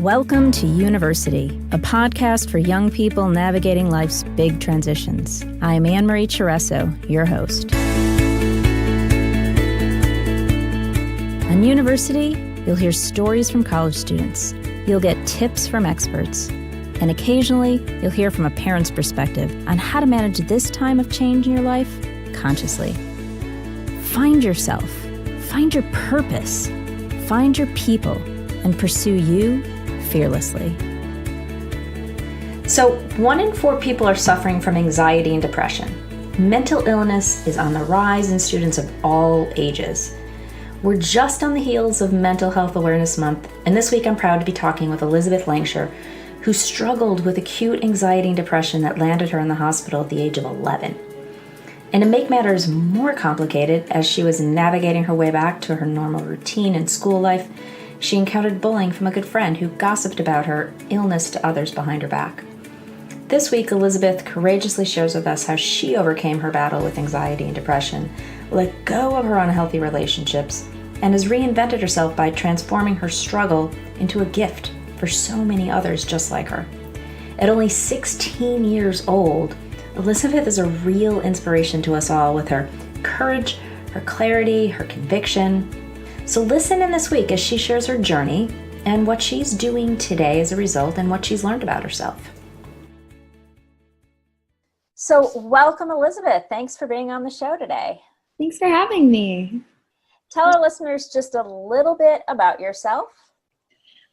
Welcome to University, a podcast for young people navigating life's big transitions. I am Anne-Marie Cheresso, your host. On University, you'll hear stories from college students. You'll get tips from experts. And occasionally, you'll hear from a parent's perspective on how to manage this time of change in your life consciously. Find yourself, find your purpose, find your people, and pursue you fearlessly. So, 1 in 4 people are suffering from anxiety and depression. Mental illness is on the rise in students of all ages. We're just on the heels of Mental Health Awareness Month, and this week I'm proud to be talking with Elizabeth Langshur, who struggled with acute anxiety and depression that landed her in the hospital at the age of 11. And to make matters more complicated, as she was navigating her way back to her normal routine and school life, she encountered bullying from a good friend who gossiped about her illness to others behind her back. This week, Elizabeth courageously shares with us how she overcame her battle with anxiety and depression, let go of her unhealthy relationships, and has reinvented herself by transforming her struggle into a gift for so many others just like her. At only 16 years old, Elizabeth is a real inspiration to us all with her courage, her clarity, her conviction. So listen in this week as she shares her journey and what she's doing today as a result and what she's learned about herself. So welcome, Elizabeth. Thanks for being on the show today. Thanks for having me. Tell our listeners just a little bit about yourself.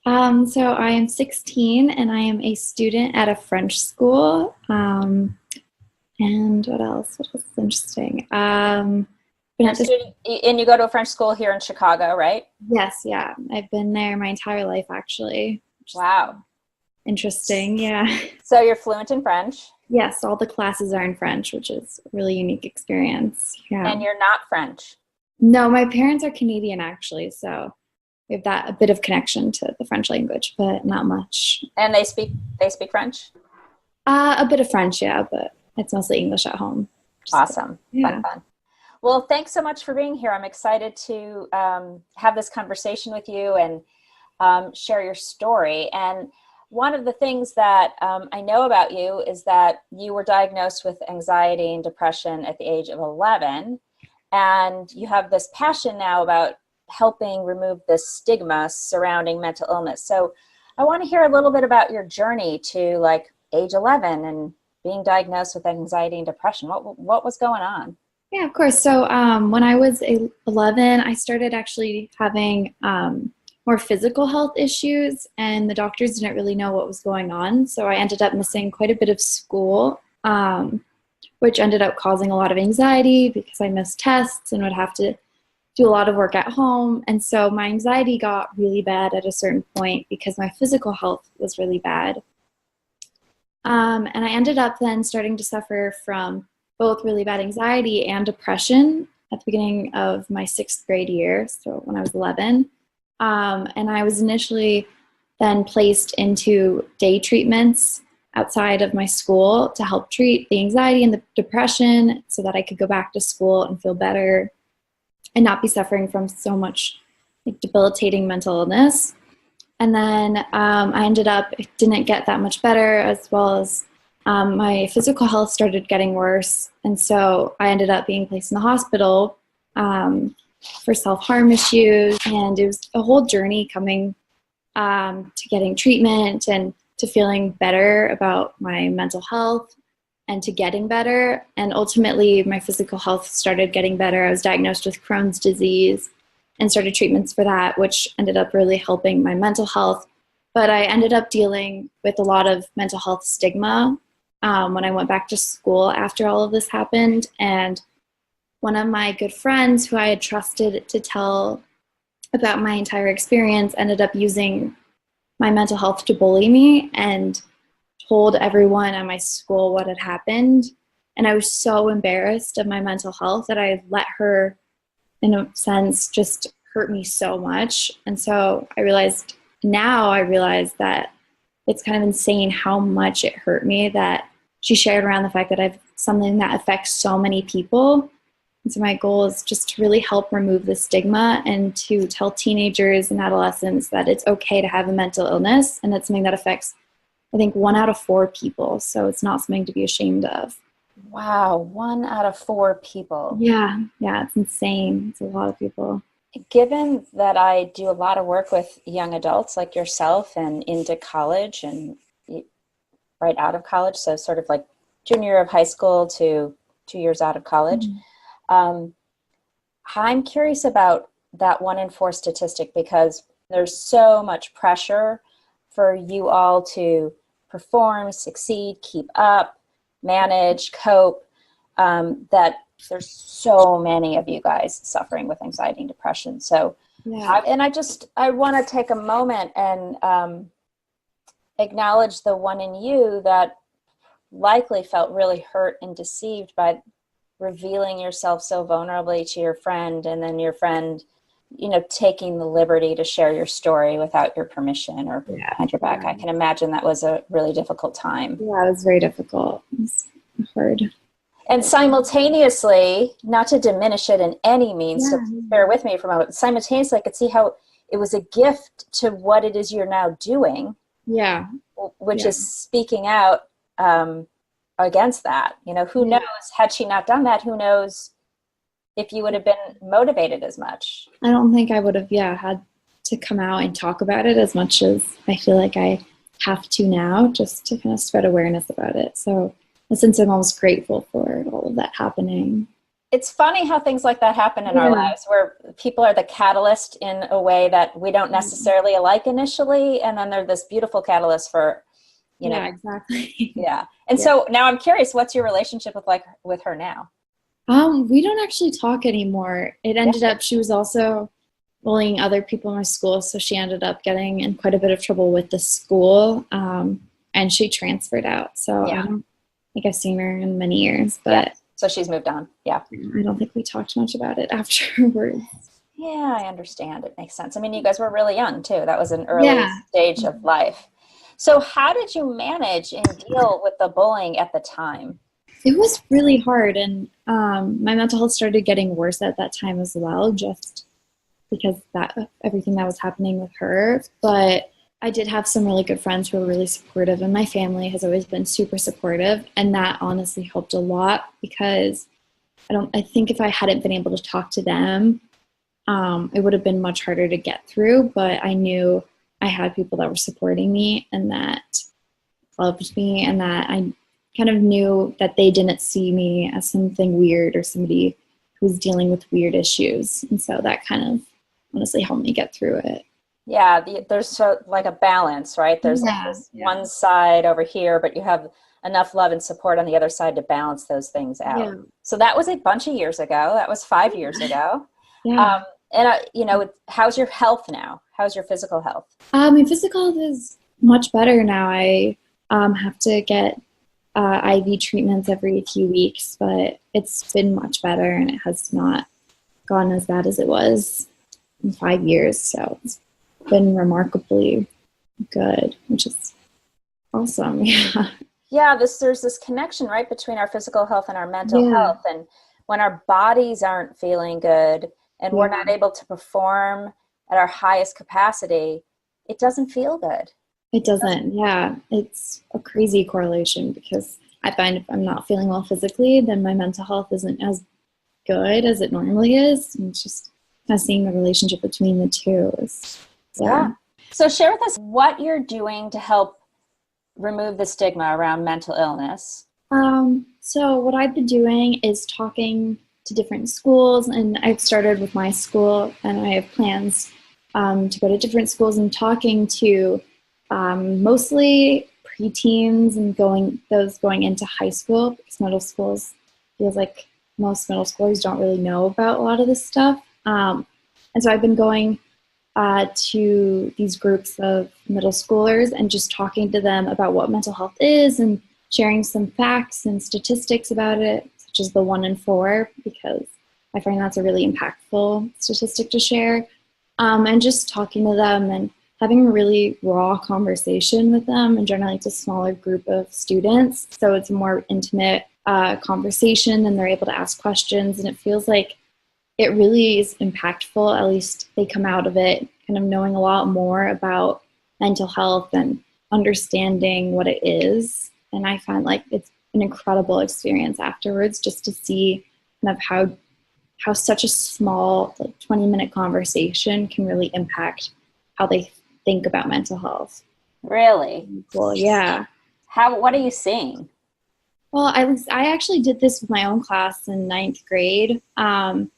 So I am 16 and I am a student at a French school. And what else? What else is interesting? And you go to a French school here in Chicago, right? Yes, yeah. I've been there my entire life, actually. Wow. Interesting, yeah. So you're fluent in French? Yes, all the classes are in French, which is a really unique experience. Yeah. And you're not French? No, my parents are Canadian, actually, so we have a bit of connection to the French language, but not much. And they speak French? A bit of French, yeah, but it's mostly English at home. Awesome. Yeah. Fun. Well, thanks so much for being here. I'm excited to have this conversation with you and share your story. And one of the things that I know about you is that you were diagnosed with anxiety and depression at the age of 11. And you have this passion now about helping remove the stigma surrounding mental illness. So I want to hear a little bit about your journey to like age 11 and being diagnosed with anxiety and depression. What was going on? Yeah, of course. So when I was 11, I started actually having more physical health issues, and the doctors didn't really know what was going on. So I ended up missing quite a bit of school, which ended up causing a lot of anxiety because I missed tests and would have to do a lot of work at home. And so my anxiety got really bad at a certain point because my physical health was really bad. And I ended up then starting to suffer from both really bad anxiety and depression at the beginning of my 6th grade year, so when I was 11. And I was initially then placed into day treatments outside of my school to help treat the anxiety and the depression so that I could go back to school and feel better and not be suffering from so much debilitating mental illness. And then it didn't get that much better, as well as my physical health started getting worse. And so I ended up being placed in the hospital for self-harm issues. And it was a whole journey coming to getting treatment and to feeling better about my mental health and to getting better. And ultimately, my physical health started getting better. I was diagnosed with Crohn's disease and started treatments for that, which ended up really helping my mental health. But I ended up dealing with a lot of mental health stigma when I went back to school after all of this happened. And one of my good friends who I had trusted to tell about my entire experience ended up using my mental health to bully me and told everyone at my school what had happened. And I was so embarrassed of my mental health that I let her, in a sense, just hurt me so much. And so I realized that it's kind of insane how much it hurt me that she shared around the fact that I have something that affects so many people, And so my goal is just to really help remove the stigma and to tell teenagers and adolescents that it's okay to have a mental illness, and it's something that affects, I think, 1 out of 4 people. So it's not something to be ashamed of. Wow, 1 out of 4 people. Yeah, it's insane. It's a lot of people. Given that I do a lot of work with young adults like yourself and into college and right out of college, so sort of like junior year of high school to 2 years out of college, I'm curious about that 1 in 4 statistic, because there's so much pressure for you all to perform, succeed, keep up, manage, cope, that there's so many of you guys suffering with anxiety and depression. So, I want to take a moment and acknowledge the one in you that likely felt really hurt and deceived by revealing yourself so vulnerably to your friend, and then your friend, taking the liberty to share your story without your permission or behind your back. I can imagine that was a really difficult time. Yeah, it was very difficult. It was hard. And simultaneously, not to diminish it in any means, so bear with me for a moment, simultaneously I could see how it was a gift to what it is you're now doing. Yeah. Which is speaking out against that. Who knows, had she not done that, who knows if you would have been motivated as much. I don't think I would have, had to come out and talk about it as much as I feel like I have to now, just to kind of spread awareness about it. So in a sense, I'm almost grateful for all of that happening. It's funny how things like that happen in our lives, where people are the catalyst in a way that we don't necessarily like initially, and then they're this beautiful catalyst for, exactly. And so now I'm curious, what's your relationship with her now? We don't actually talk anymore. It ended up, she was also bullying other people in my school, so she ended up getting in quite a bit of trouble with the school, and she transferred out. So I don't think I've seen her in many years, but so she's moved on. I don't think we talked much about it afterwards. I understand. It makes sense. I mean, you guys were really young too. That was an early stage of life. So how did you manage and deal with the bullying at the time? It was really hard, and my mental health started getting worse at that time as well, just because everything that was happening with her. But I did have some really good friends who were really supportive, and my family has always been super supportive, and that honestly helped a lot, because I think if I hadn't been able to talk to them, it would have been much harder to get through. But I knew I had people that were supporting me and that loved me, and that I kind of knew that they didn't see me as something weird or somebody who was dealing with weird issues. And so that kind of honestly helped me get through it. Yeah, there's like a balance, right? There's this one side over here, but you have enough love and support on the other side to balance those things out. Yeah. So that was a bunch of years ago. That was 5 years ago. How's your health now? How's your physical health? My physical health is much better now. I have to get IV treatments every few weeks, but it's been much better, and it has not gone as bad as it was in 5 years. So it's been remarkably good, which is awesome. There's this connection, right, between our physical health and our mental health. And when our bodies aren't feeling good and we're not able to perform at our highest capacity, it doesn't feel good. It doesn't. It's a crazy correlation, because I find if I'm not feeling well physically, then my mental health isn't as good as it normally is. And it's just kind of seeing the relationship between the two. So share with us what you're doing to help remove the stigma around mental illness. So what I've been doing is talking to different schools, and I've started with my school, and I have plans to go to different schools and talking to mostly preteens and going into high school, because middle schools feels like most middle schoolers don't really know about a lot of this stuff. And so I've been going to these groups of middle schoolers and just talking to them about what mental health is, and sharing some facts and statistics about it, such as the 1 in 4, because I find that's a really impactful statistic to share. And just talking to them and having a really raw conversation with them, and generally it's a smaller group of students, so it's a more intimate conversation, and they're able to ask questions, and it feels like it really is impactful. At least they come out of it kind of knowing a lot more about mental health and understanding what it is. And I find like it's an incredible experience afterwards, just to see kind of how such a small, like 20-minute conversation can really impact how they think about mental health. Really? Well, yeah. What are you seeing? Well, I actually did this with my own class in ninth grade. And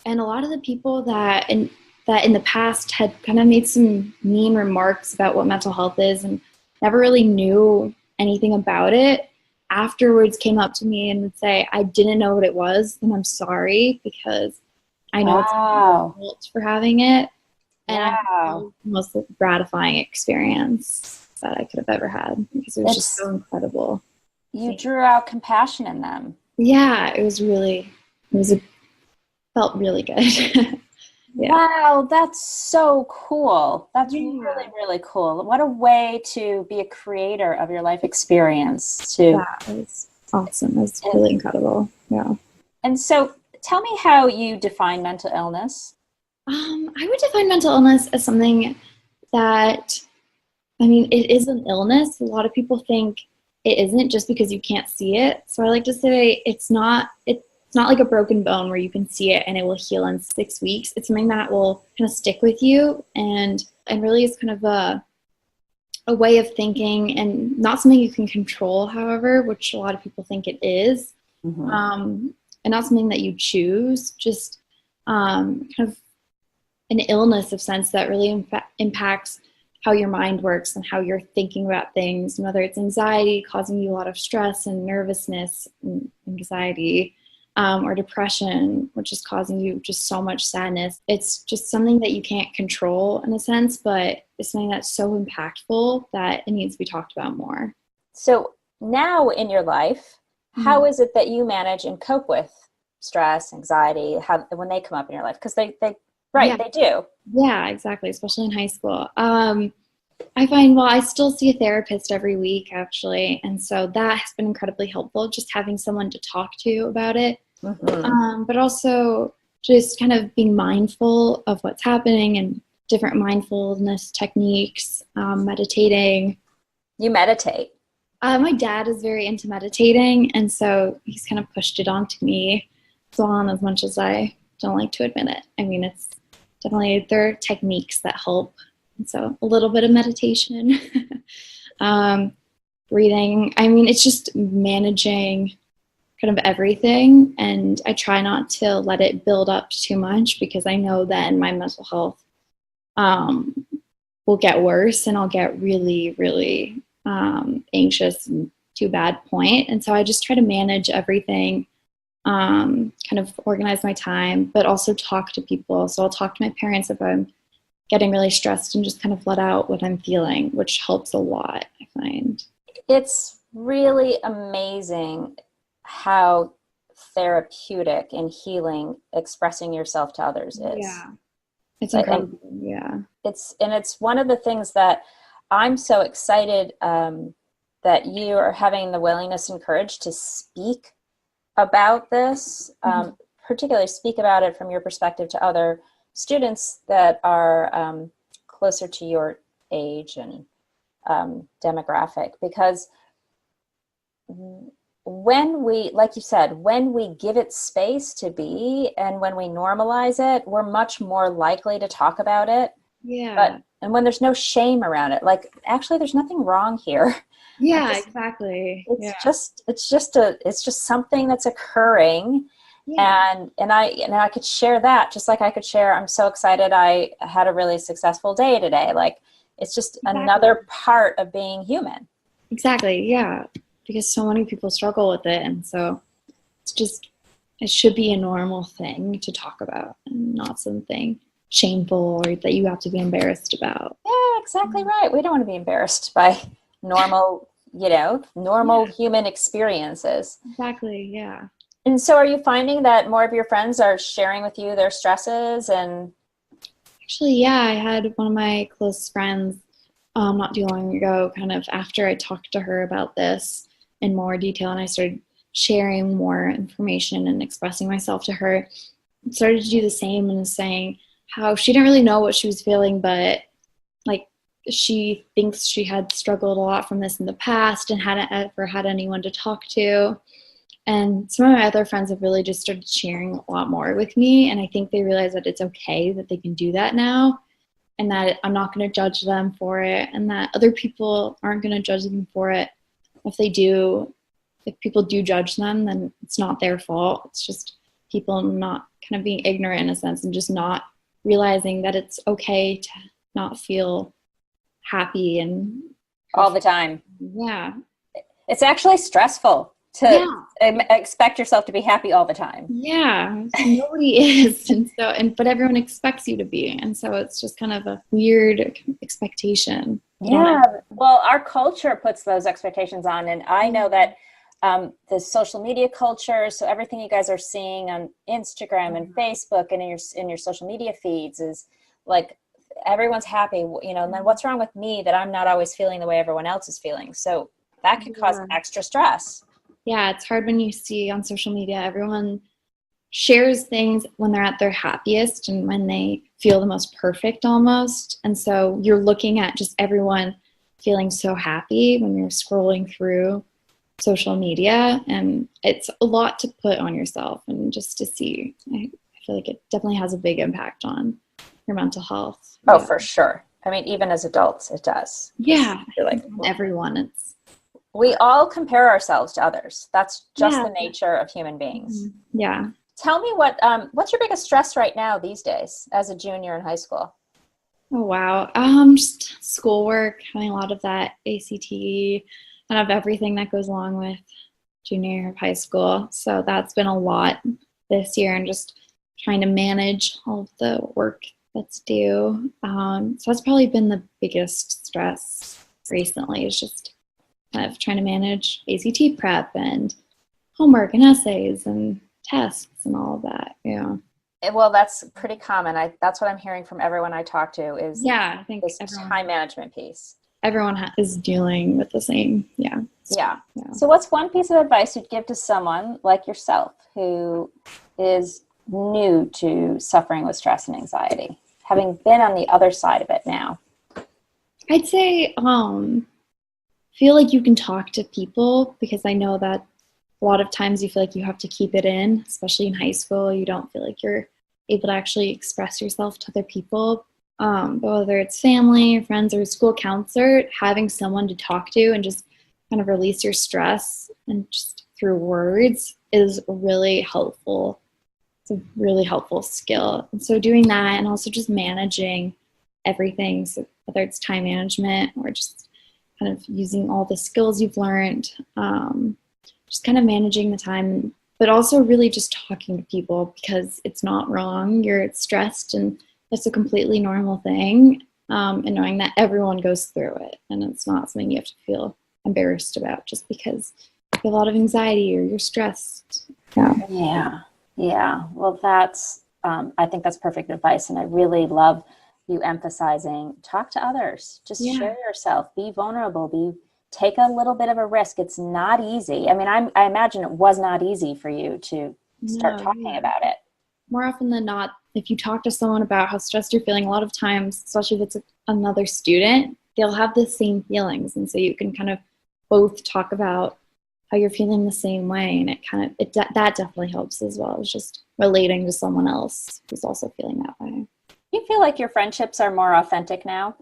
a lot of the people that in the past had kind of made some mean remarks about what mental health is and never really knew anything about it, afterwards came up to me and would say, I didn't know what it was, and I'm sorry, because I know it's my fault for having it. And I think it was the most gratifying experience that I could have ever had, because it was just so incredible. You drew out compassion in them. Yeah, felt really good. Yeah. Wow, that's so cool. That's really, really cool. What a way to be a creator of your life experience. That was awesome. It was really incredible. Yeah. And so tell me how you define mental illness. I would define mental illness as something that, it is an illness. A lot of people think it isn't just because you can't see it. So I like to say it's not like a broken bone where you can see it and it will heal in 6 weeks. It's something that will kind of stick with you and really is kind of a way of thinking, and not something you can control, however, which a lot of people think it is. And not something that you choose, just kind of an illness of sense that really impacts how your mind works and how you're thinking about things, and whether it's anxiety causing you a lot of stress and nervousness and anxiety, or depression, which is causing you just so much sadness. It's just something that you can't control in a sense, but it's something that's so impactful that it needs to be talked about more. So now in your life, how is it that you manage and cope with stress, anxiety, when they come up in your life? Because they do. Yeah, exactly, especially in high school. I find, I still see a therapist every week, actually, and so that has been incredibly helpful, just having someone to talk to about it. But also just kind of being mindful of what's happening and different mindfulness techniques, meditating. You meditate? My dad is very into meditating, and so he's kind of pushed it onto me, so on, as much as I don't like to admit it. It's definitely, there are techniques that help. And so a little bit of meditation, breathing. It's just managing kind of everything. And I try not to let it build up too much, because I know then my mental health will get worse, and I'll get really, really anxious to a bad point. And so I just try to manage everything, kind of organize my time, but also talk to people. So I'll talk to my parents if I'm getting really stressed, and just kind of let out what I'm feeling, which helps a lot, I find. It's really amazing how therapeutic and healing expressing yourself to others is. Yeah. It's incredible. It's one of the things that I'm so excited that you are having the willingness and courage to speak about this, particularly speak about it from your perspective to other students that are closer to your age and demographic, because when we, like you said, when we give it space to be, and when we normalize it, we're much more likely to talk about it. And when there's no shame around it, like, actually there's nothing wrong here. Exactly. It's just something that's occurring. And I could share that, just like I could share, I'm so excited I had a really successful day today. Like, it's just another part of being human. Exactly. Yeah. Because so many people struggle with it. And so it should be a normal thing to talk about, and not something shameful or that you have to be embarrassed about. Yeah, exactly right. We don't want to be embarrassed by normal human experiences. Exactly. Yeah. And so are you finding that more of your friends are sharing with you their stresses? And actually, yeah, I had one of my close friends not too long ago, kind of after I talked to her about this in more detail, and I started sharing more information and expressing myself to her, started to do the same and saying how she didn't really know what she was feeling, but like she thinks she had struggled a lot from this in the past and hadn't ever had anyone to talk to. And some of my other friends have really just started sharing a lot more with me. And I think they realize that it's okay that they can do that now, and that I'm not going to judge them for it, and that other people aren't going to judge them for it. If people do judge them, then it's not their fault. It's just people not kind of being ignorant in a sense and just not realizing that it's okay to not feel happy and all the time. Yeah. It's actually stressful to expect yourself to be happy all the time. Yeah, nobody is, but everyone expects you to be, and so it's just kind of a weird expectation. Yeah, well, our culture puts those expectations on, and I know that the social media culture, so everything you guys are seeing on Instagram and Facebook and in your social media feeds is like everyone's happy, and then what's wrong with me that I'm not always feeling the way everyone else is feeling? So that could cause extra stress. Yeah, it's hard when you see on social media everyone shares things when they're at their happiest and when they feel the most perfect almost. And so you're looking at just everyone feeling so happy when you're scrolling through social media, and it's a lot to put on yourself. And just to see, I feel like it definitely has a big impact on your mental health. Oh, for sure. I mean, even as adults, it does. Yeah, I feel like everyone. We all compare ourselves to others. That's just the nature of human beings. Yeah. Tell me what's your biggest stress right now these days as a junior in high school? Oh, wow. Just schoolwork, having a lot of that ACT, kind of everything that goes along with junior year of high school. So that's been a lot this year, and just trying to manage all of the work that's due. So that's probably been the biggest stress recently, is just kind of trying to manage ACT prep and homework and essays and tests and all of that. Yeah. Well, that's pretty common. That's what I'm hearing from everyone I talk to is I think this time management piece. Everyone is dealing with the same. Yeah. So what's one piece of advice you'd give to someone like yourself who is new to suffering with stress and anxiety, having been on the other side of it now? I'd say feel like you can talk to people, because I know that a lot of times you feel like you have to keep it in, especially in high school. You don't feel like you're able to actually express yourself to other people. But whether it's family, or friends, or a school counselor, having someone to talk to and just kind of release your stress and just through words is really helpful. It's a really helpful skill. And so doing that, and also just managing everything, so whether it's time management or just kind of using all the skills you've learned, just kind of managing the time, but also really just talking to people, because it's not wrong. You're stressed, and it's a completely normal thing, and knowing that everyone goes through it, and it's not something you have to feel embarrassed about just because you have a lot of anxiety or you're stressed. Yeah. Well, that's I think that's perfect advice, and I really love you emphasizing talk to others, just share yourself, be vulnerable, take a little bit of a risk. It's not easy. I mean, I imagine it was not easy for you to start talking about it. More often than not, if you talk to someone about how stressed you're feeling, a lot of times, especially if it's another student, they'll have the same feelings, and so you can kind of both talk about how you're feeling the same way, and that definitely helps as well. It's just relating to someone else who's also feeling that way. You feel like your friendships are more authentic now?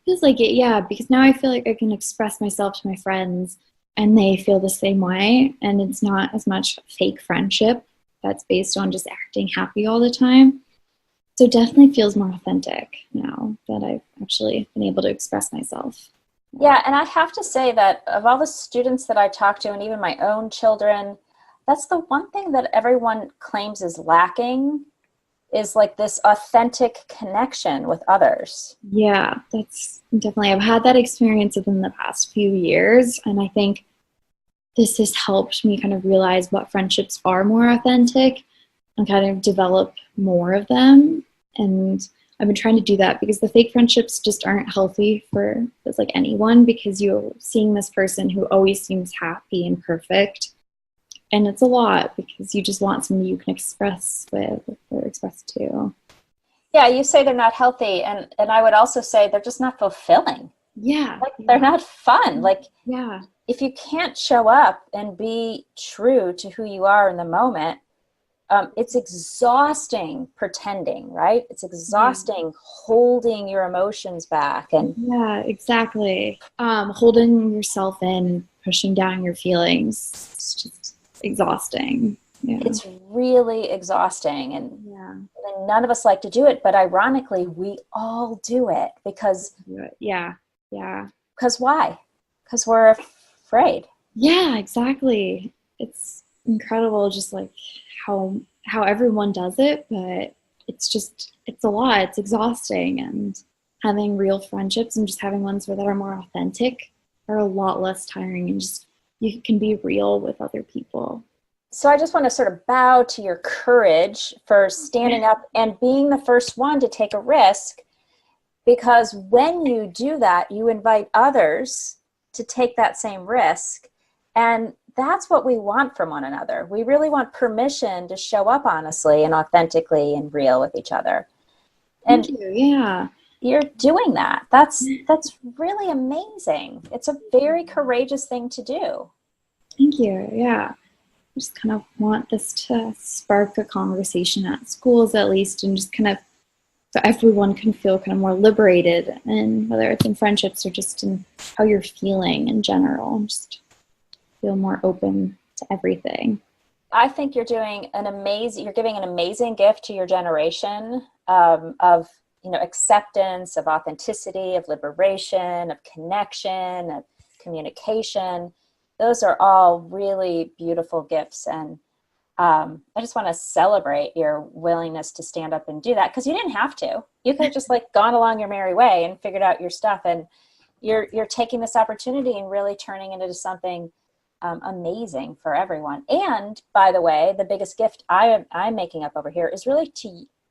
Feels like it, yeah, because now I feel like I can express myself to my friends and they feel the same way, and it's not as much fake friendship that's based on just acting happy all the time. So it definitely feels more authentic now that I've actually been able to express myself. Yeah, and I have to say that of all the students that I talk to, and even my own children, that's the one thing that everyone claims is lacking, is like this authentic connection with others. Yeah, that's definitely, I've had that experience within the past few years, and I think this has helped me kind of realize what friendships are more authentic and kind of develop more of them. And I've been trying to do that, because the fake friendships just aren't healthy for just like anyone, because you're seeing this person who always seems happy and perfect, and it's a lot because you just want somebody you can express with or express to. Yeah, you say they're not healthy, and I would also say they're just not fulfilling. Yeah. Like, they're not fun. Like, yeah. if you can't show up and be true to who you are in the moment, it's exhausting pretending, right? It's exhausting holding your emotions back. And yeah, exactly. Holding yourself in, pushing down your feelings, it's just exhausting. Yeah. It's really exhausting, and Yeah. none of us like to do it, but ironically, we all do it because Yeah. because why? Because we're afraid. Yeah, exactly. It's incredible just like how everyone does it, but it's a lot. It's exhausting, and having real friendships and just having ones that are more authentic are a lot less tiring, and just you can be real with other people. So I just want to sort of bow to your courage for standing up and being the first one to take a risk, because when you do that, you invite others to take that same risk. And that's what we want from one another. We really want permission to show up honestly and authentically and real with each other. And Thank you. Yeah. you're doing that. That's really amazing. It's a very courageous thing to do. Thank you. Yeah. I just kind of want this to spark a conversation at schools at least, and just kind of so everyone can feel kind of more liberated, and whether it's in friendships or just in how you're feeling in general, just feel more open to everything. I think you're giving an amazing gift to your generation, of acceptance, of authenticity, of liberation, of connection, of communication. Those are all really beautiful gifts, and I just want to celebrate your willingness to stand up and do that, because you didn't have to. You could have just gone along your merry way and figured out your stuff, and you're taking this opportunity and really turning it into something amazing for everyone. And by the way, the biggest gift I'm making up over here is really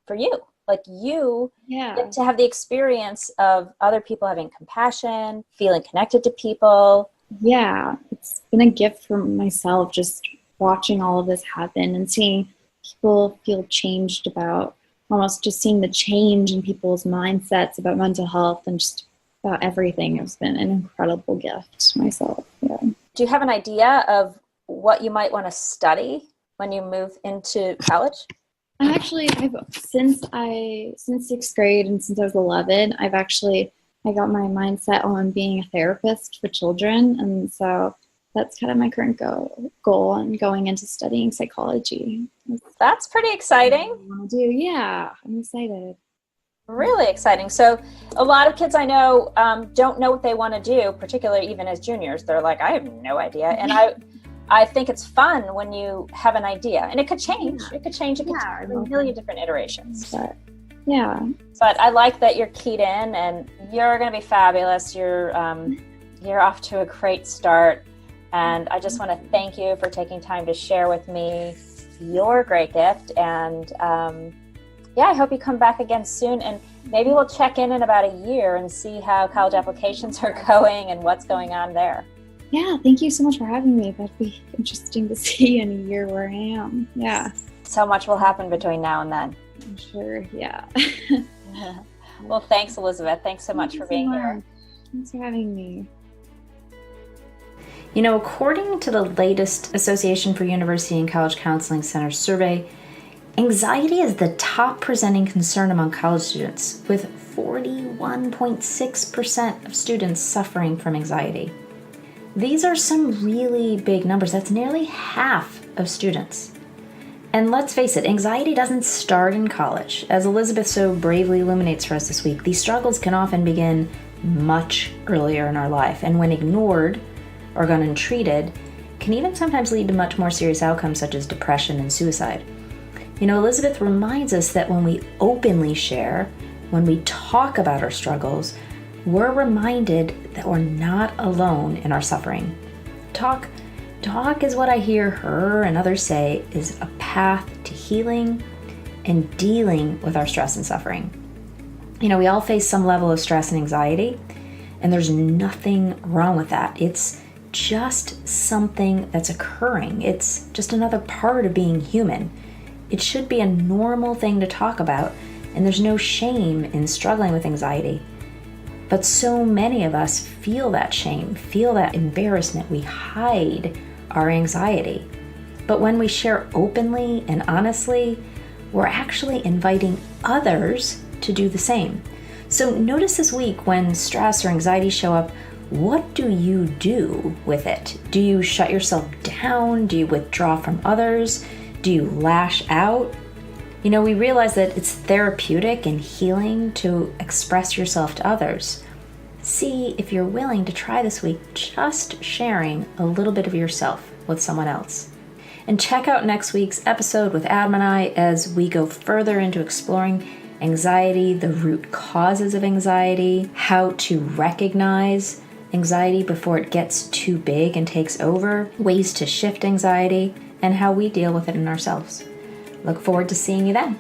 for you. You get to have the experience of other people having compassion, feeling connected to people. Yeah, it's been a gift for myself just watching all of this happen and seeing people feel changed about, almost just seeing the change in people's mindsets about mental health and just about everything. It's been an incredible gift myself. Yeah. Do you have an idea of what you might want to study when you move into college? Since 6th grade and since I was 11, I got my mindset on being a therapist for children, and so that's kind of my current goal and going into studying psychology. That's pretty exciting. I want to do. Yeah, I'm excited. Really exciting. So a lot of kids I know don't know what they want to do, particularly even as juniors. They're like, I have no idea. And I think it's fun when you have an idea, and it could change. It could change. It could take a million different iterations. But I like that you're keyed in, and you're going to be fabulous. You're off to a great start. And I just want to thank you for taking time to share with me your great gift. And I hope you come back again soon. And maybe we'll check in about a year and see how college applications are going and what's going on there. Yeah, thank you so much for having me. That'd be interesting to see in a year where I am. Yeah. So much will happen between now and then. I'm sure, yeah. Well, thanks, Elizabeth. Thanks so much for being here. Thanks for having me. According to the latest Association for University and College Counseling Center survey, anxiety is the top presenting concern among college students, with 41.6% of students suffering from anxiety. These are some really big numbers. That's nearly half of students. And let's face it, anxiety doesn't start in college. As Elizabeth so bravely illuminates for us this week, these struggles can often begin much earlier in our life, and when ignored or gone untreated, can even sometimes lead to much more serious outcomes such as depression and suicide. Elizabeth reminds us that when we openly share, when we talk about our struggles, we're reminded that we're not alone in our suffering. Talk is what I hear her and others say is a path to healing and dealing with our stress and suffering. We all face some level of stress and anxiety, and there's nothing wrong with that. It's just something that's occurring. It's just another part of being human. It should be a normal thing to talk about, and there's no shame in struggling with anxiety. But so many of us feel that shame, feel that embarrassment. We hide our anxiety. But when we share openly and honestly, we're actually inviting others to do the same. So notice this week when stress or anxiety show up, what do you do with it? Do you shut yourself down? Do you withdraw from others? Do you lash out? You know, we realize that it's therapeutic and healing to express yourself to others. See if you're willing to try this week just sharing a little bit of yourself with someone else. And check out next week's episode with Adam and I as we go further into exploring anxiety, the root causes of anxiety, how to recognize anxiety before it gets too big and takes over, ways to shift anxiety, and how we deal with it in ourselves. Look forward to seeing you then.